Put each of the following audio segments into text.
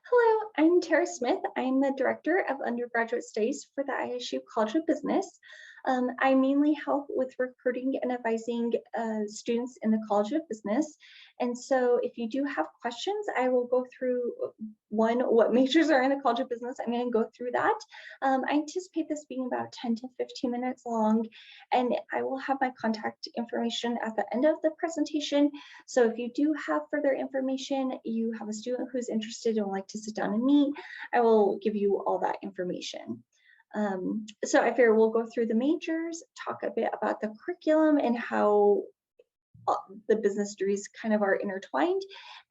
Hello, I'm Tara Smith. I'm the Director of Undergraduate Studies for the ISU College of Business. I mainly help with recruiting and advising students in the College of Business. And so if you do have questions, I will go through what majors are in the College of Business. I'm going to go through that. I anticipate this being about 10 to 15 minutes long, and I will have my contact information at the end of the presentation. So if you do have further information, you have a student who's interested and would like to sit down and meet, I will give you all that information. So I figure we'll go through the majors, talk a bit about the curriculum and how the business degrees kind of are intertwined.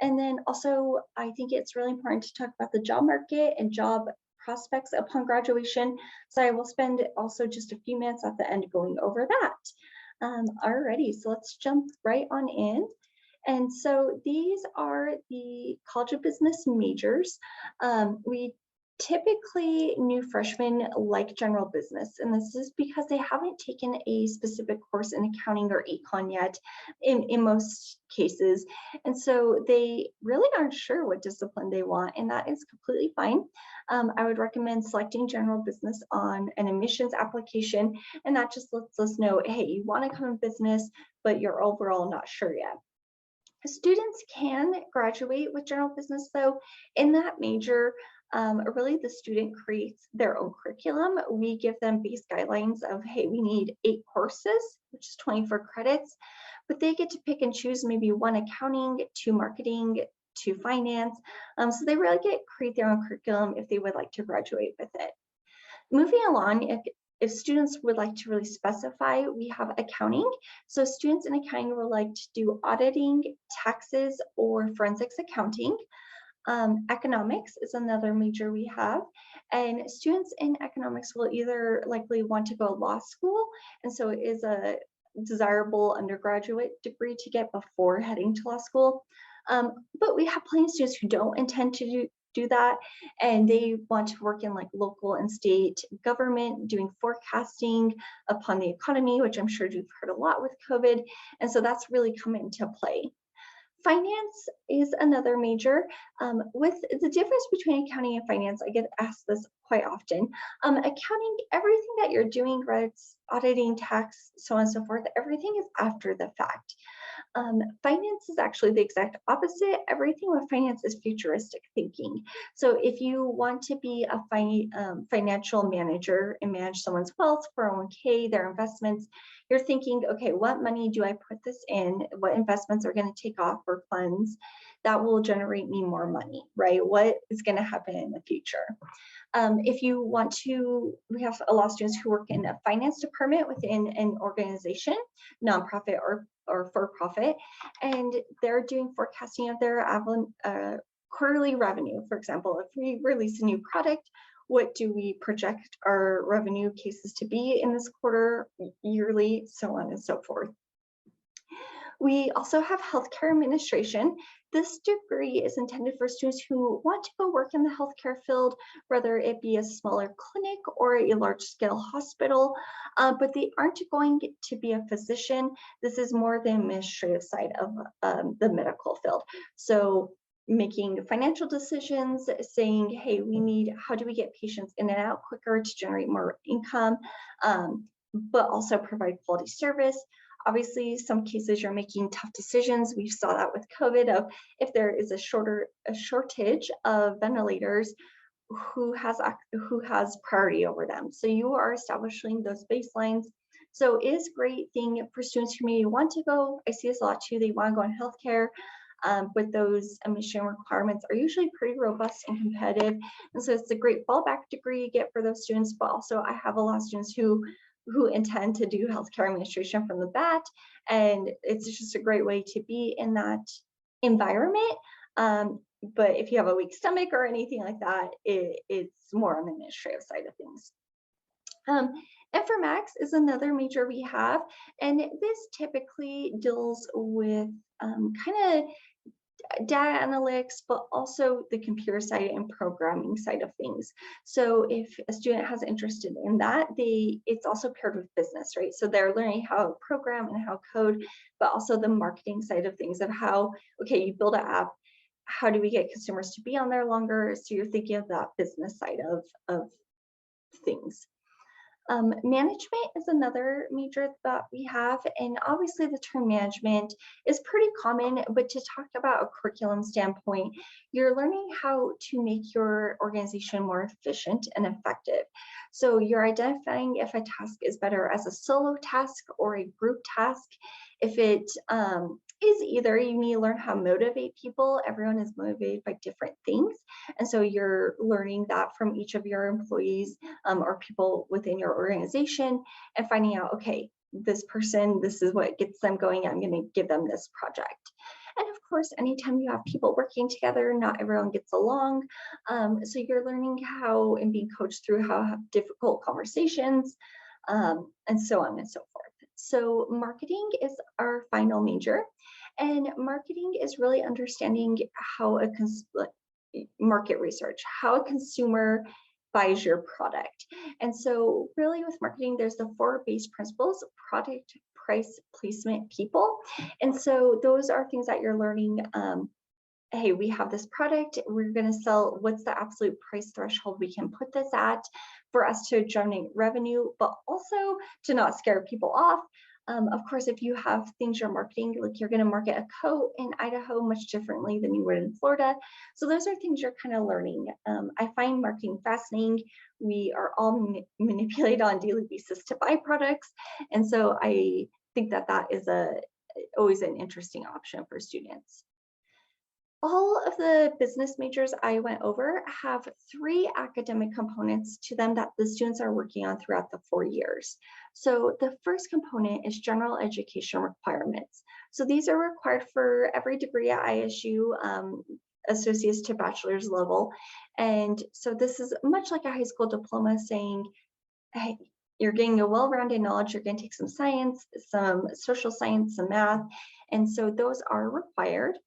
And then also, I think it's really important to talk about the job market and job prospects upon graduation. So I will spend also just a few minutes at the end going over that. Alrighty, so let's jump right on in. And so these are the College of Business majors. We typically new freshmen like general business, and this is because they haven't taken a specific course in accounting or econ yet in most cases. And so they really aren't sure what discipline they want, and that is completely fine. I would recommend selecting general business on an admissions application, and that just lets us know, hey, you want to come in business, but you're overall not sure yet. Students can graduate with general business though. In that major, really the student creates their own curriculum. We give them base guidelines of, hey, we need 8 courses, which is 24 credits, but they get to pick and choose maybe 1 accounting, 2 marketing, 2 finance. So they really get create their own curriculum if they would like to graduate with it. Moving along, if students would like to really specify, we have accounting. So students in accounting would like to do auditing, taxes, or forensics accounting. Economics is another major we have. And students in economics will either likely want to go law school, and so it is a desirable undergraduate degree to get before heading to law school. But we have plenty of students who don't intend to do that, and they want to work in like local and state government doing forecasting upon the economy, which I'm sure you've heard a lot with COVID, and so that's really come into play. Finance is another major. With the difference between accounting and finance, I get asked this quite often. Accounting, everything that you're doing, right, auditing, tax, so on and so forth, everything is after the fact. Finance is actually the exact opposite. Everything with finance is futuristic thinking. So if you want to be a financial manager and manage someone's wealth, 401k, their investments, you're thinking, okay, what money do I put this in? What investments are going to take off for funds that will generate me more money, right? What is going to happen in the future? If you want to, we have a lot of students who work in a finance department within an organization, nonprofit or for-profit, and they're doing forecasting of their quarterly revenue. For example, if we release a new product, what do we project our revenue cases to be in this quarter, yearly, so on and so forth. We also have healthcare administration. This degree is intended for students who want to go work in the healthcare field, whether it be a smaller clinic or a large scale hospital, but they aren't going to be a physician. This is more the administrative side of the medical field. So making financial decisions, saying, hey, how do we get patients in and out quicker to generate more income, but also provide quality service. Obviously, some cases you're making tough decisions. We saw that with COVID of if there is a shortage of ventilators, who has priority over them. So you are establishing those baselines. So it is a great thing for students who maybe want to go. I see this a lot too. They want to go in healthcare, but those admission requirements are usually pretty robust and competitive. And so it's a great fallback degree you get for those students. But also, I have a lot of students who intend to do healthcare administration from the bat, and it's just a great way to be in that environment. But if you have a weak stomach or anything like that, it's more on the administrative side of things. Informatics is another major we have, and this typically deals with kind of data analytics, but also the computer side and programming side of things. So if a student has interest in that, it's also paired with business, right? So they're learning how to program and how to code, but also the marketing side of things of how, okay, you build an app, how do we get consumers to be on there longer? So you're thinking of that business side of things. Management is another major that we have, and obviously the term management is pretty common, but to talk about a curriculum standpoint, you're learning how to make your organization more efficient and effective. So you're identifying if a task is better as a solo task or a group task. If it is either, you need to learn how to motivate people. Everyone is motivated by different things. And so you're learning that from each of your employees or people within your organization, and finding out, okay, this person, this is what gets them going. I'm going to give them this project. And of course, anytime you have people working together, not everyone gets along. So you're learning how and being coached through how to have difficult conversations, and so on and so forth. So marketing is our final major, and marketing is really understanding how market research, how a consumer buys your product. And so really with marketing, there's the 4 base principles: product, price, placement, people. And so those are things that you're learning. Hey, we have this product, we're going to sell, what's the absolute price threshold we can put this at for us to generate revenue, but also to not scare people off. Of course, if you have things you're marketing, like you're going to market a coat in Idaho much differently than you would in Florida. So those are things you're kind of learning. I find marketing fascinating. We are all manipulated on a daily basis to buy products. And so I think that that is always an interesting option for students. All of the business majors I went over have 3 academic components to them that the students are working on throughout the 4 years. So the first component is general education requirements. So these are required for every degree at ISU, associates to bachelor's level. And so this is much like a high school diploma saying, hey, you're getting a well-rounded knowledge, you're going to take some science, some social science, some math. And so those are required.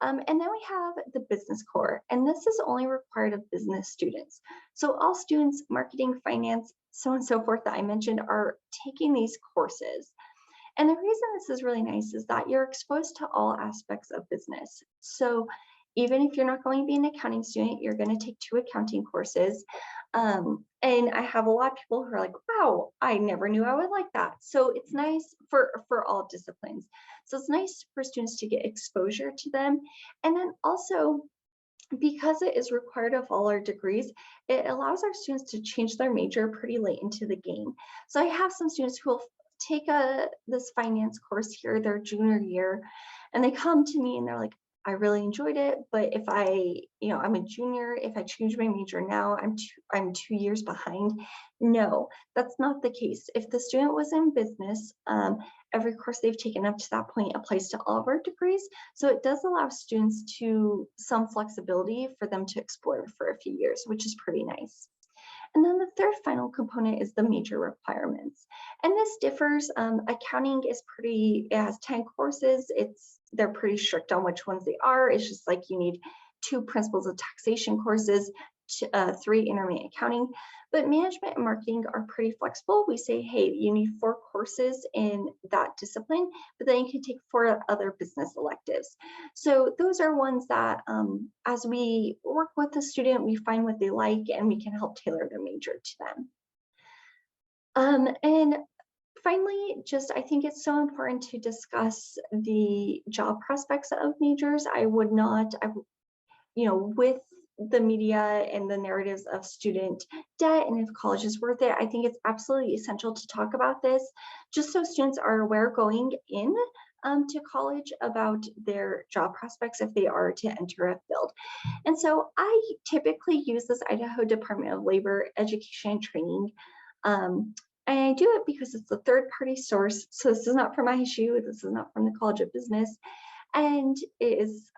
And then we have the business core, and this is only required of business students. So all students, marketing, finance, so on and so forth that I mentioned, are taking these courses. And the reason this is really nice is that you're exposed to all aspects of business. So even if you're not going to be an accounting student, you're going to take 2 accounting courses. And I have a lot of people who are like, wow, I never knew I would like that. So it's nice for all disciplines. So it's nice for students to get exposure to them. And then also, because it is required of all our degrees, it allows our students to change their major pretty late into the game. So I have some students who will take this finance course here their junior year, and they come to me and they're like, I really enjoyed it, but if I'm a junior, if I change my major now, I'm 2 years behind. No, that's not the case. If the student was in business, every course they've taken up to that point applies to all of our degrees. So it does allow students some flexibility for them to explore for a few years, which is pretty nice. And then the third final component is the major requirements. And this differs. Accounting it has 10 courses. They're pretty strict on which ones they are. It's just like you need 2 principles of taxation courses, 3 intermediate accounting. But management and marketing are pretty flexible. We say, hey, you need 4 courses in that discipline, but then you can take 4 other business electives. So those are ones that as we work with the student, we find what they like and we can help tailor their major to them. And finally, I think it's so important to discuss the job prospects of majors. With the media and the narratives of student debt and if college is worth it, I think it's absolutely essential to talk about this, just so students are aware going in to college about their job prospects if they are to enter a field. And so I typically use this Idaho Department of Labor Education and Training. And I do it because it's a third-party source. So this is not from ISU, this is not from the College of Business, and it is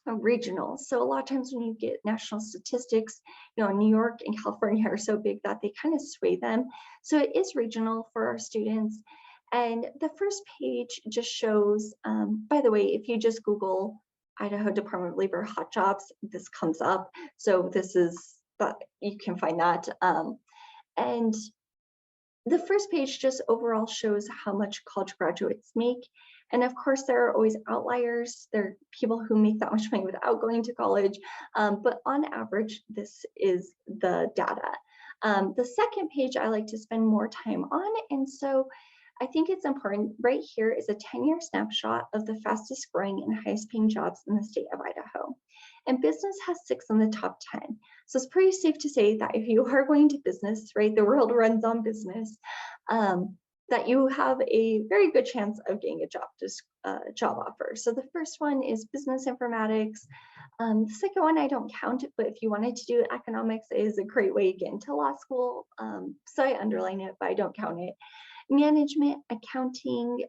regional. So a lot of times when you get national statistics, New York and California are so big that they kind of sway them. So it is regional for our students. And the first page just shows, by the way, if you just Google Idaho Department of Labor hot jobs, this comes up. So you can find that. And the first page just overall shows how much college graduates make. And of course, there are always outliers. There are people who make that much money without going to college. But on average, this is the data. The second page I like to spend more time on. And so I think it's important. Right here is a 10-year snapshot of the fastest growing and highest paying jobs in the state of Idaho. And business has 6 on the top 10. So it's pretty safe to say that if you are going to business, right, the world runs on business, that you have a very good chance of getting a job offer. So the first one is business informatics. The second one I don't count it, but if you wanted to do economics, it is a great way to get into law school. So I underline it, but I don't count it. Management, accounting,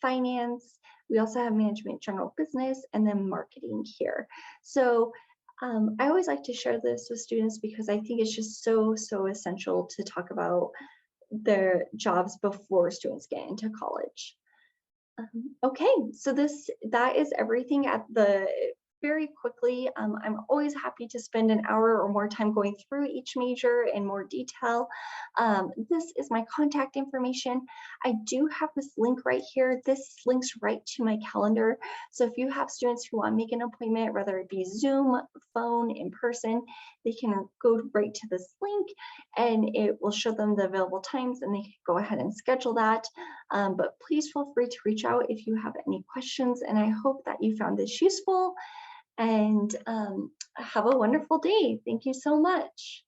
finance. We also have management, general business, and then marketing here. So I always like to share this with students because I think it's just so essential to talk about their jobs before students get into college. Okay, so that is everything at the very quickly. I'm always happy to spend an hour or more time going through each major in more detail. This is my contact information. I do have this link right here. This links right to my calendar. So if you have students who want to make an appointment, whether it be Zoom, phone, in person, they can go right to this link and it will show them the available times and they can go ahead and schedule that. But please feel free to reach out if you have any questions, and I hope that you found this useful, and have a wonderful day. Thank you so much.